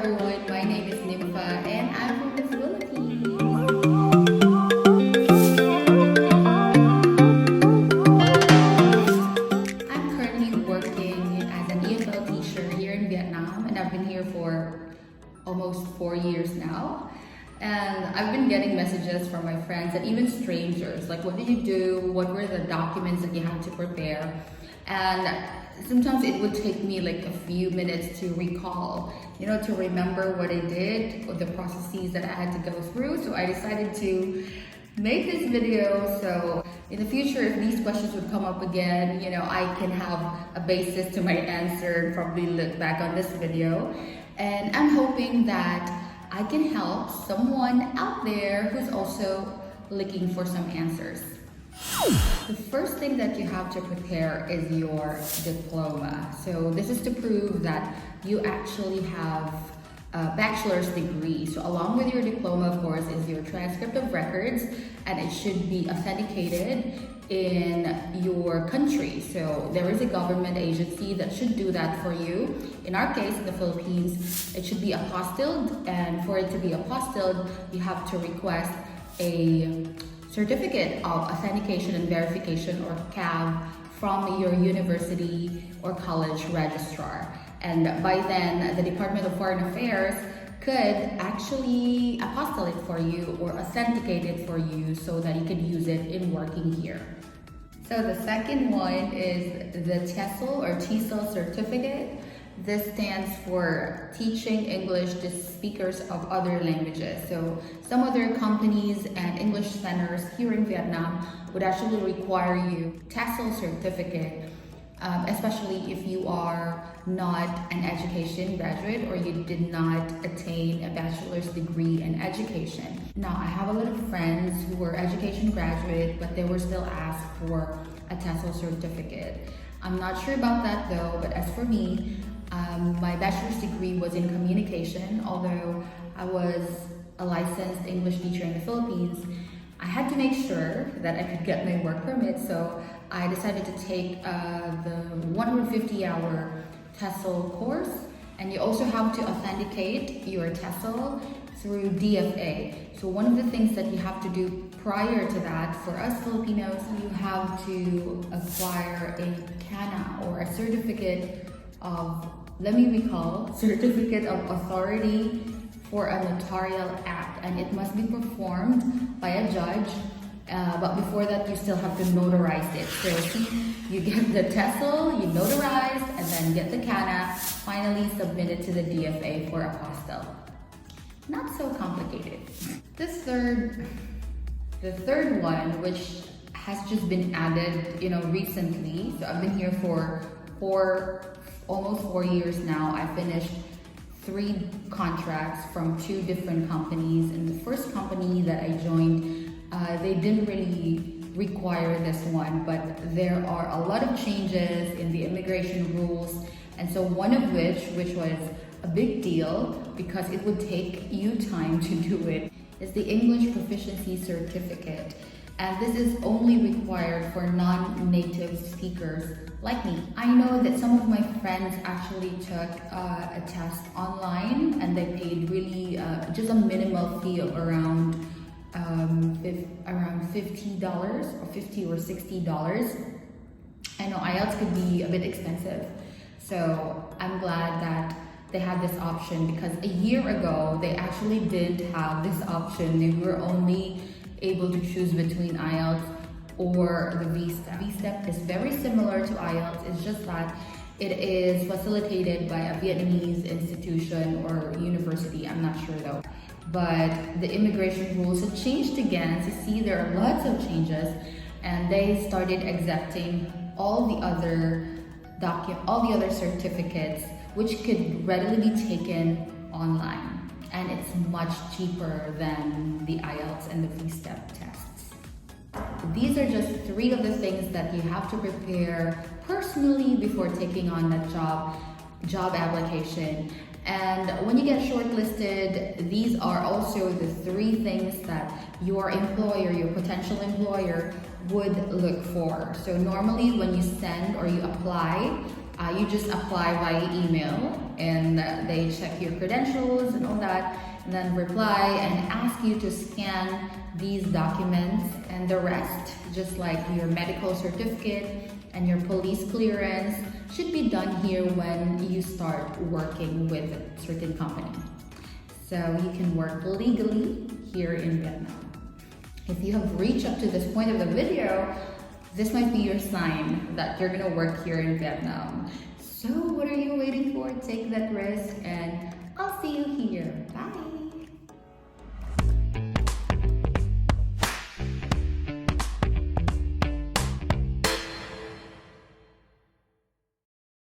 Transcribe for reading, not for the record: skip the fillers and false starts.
everyone, my name is Nympha and I'm from the Philippines. I'm currently working as an EFL teacher here in Vietnam, and I've been here for almost 4 years now. And I've been getting messages from my friends and even strangers, like, what did you do? What were the documents that you had to prepare? And sometimes it would take me like a few minutes to recall, to remember what I did or the processes that I had to go through. So I decided to make this video so in the future, if these questions would come up again, I can have a basis to my answer and probably look back on this video. And I'm hoping that I can help someone out there who's also looking for some answers. The first thing that you have to prepare is your diploma. So this is to prove that you actually have a bachelor's degree. So along with your diploma, of course, is your transcript of records, and it should be authenticated in your country. So there is a government agency that should do that for you. In our case, in the Philippines, it should be apostilled, and for it to be apostilled, you have to request a certificate of authentication and verification, or CAV, from your university or college registrar. And by then, the Department of Foreign Affairs could actually apostille it for you or authenticate it for you so that you could use it in working here. So the second one is the TESOL or TESOL certificate. This stands for Teaching English to Speakers of Other Languages. So some other companies and English centers here in Vietnam would actually require you TESOL certificate, especially if you are not an education graduate or you did not attain a bachelor's degree in education. Now, I have a lot of friends who were education graduate, but they were still asked for a TESOL certificate. I'm not sure about that though, but as for me, my bachelor's degree was in communication. Although I was a licensed English teacher in the Philippines, I had to make sure that I could get my work permit, so I decided to take the 150-hour TESOL course. And you also have to authenticate your TESOL through DFA. So one of the things that you have to do prior to that, for us Filipinos, you have to acquire a CANA, or a certificate of, certificate of authority for a notarial act, and it must be performed by a judge. But before that, you still have to notarize it. So see, you get the TESOL, you notarize, and then get the CANA, finally submit it to the DFA for apostille. Not so complicated. The third one, which has just been added, recently. So I've been here for almost 4 years now. I finished 3 contracts from 2 different companies. And the first company that I joined, they didn't really require this one, but there are a lot of changes in the immigration rules. And so one of which was a big deal because it would take you time to do it, is the English Proficiency certificate. And this is only required for non-native speakers like me. I know that some of my friends actually took a test online, and they paid really just a minimal fee of around $50 or $50 or $60. I know IELTS could be a bit expensive, so I'm glad that they had this option, because a year ago they actually didn't have this option. They were only able to choose between IELTS or the VSTEP. VSTEP is very similar to IELTS. It's just that it is facilitated by a Vietnamese institution or university. I'm not sure though. But the immigration rules have changed again. So see, there are lots of changes, and they started accepting all the other certificates, which could readily be taken online, and it's much cheaper than the IELTS and the VSTEP tests. These are just 3 of the things that you have to prepare personally before taking on that job application. And when you get shortlisted, these are also the 3 things that your employer, your potential employer, would look for. So normally when you send or you apply, You just apply via email, and they check your credentials and all that, and then reply and ask you to scan these documents, and the rest, just like your medical certificate and your police clearance, should be done here when you start working with a certain company. So you can work legally here in Vietnam. If you have reached up to this point of the video, this might be your sign that you're gonna work here in Vietnam. So what are you waiting for? Take that risk, and I'll see you here.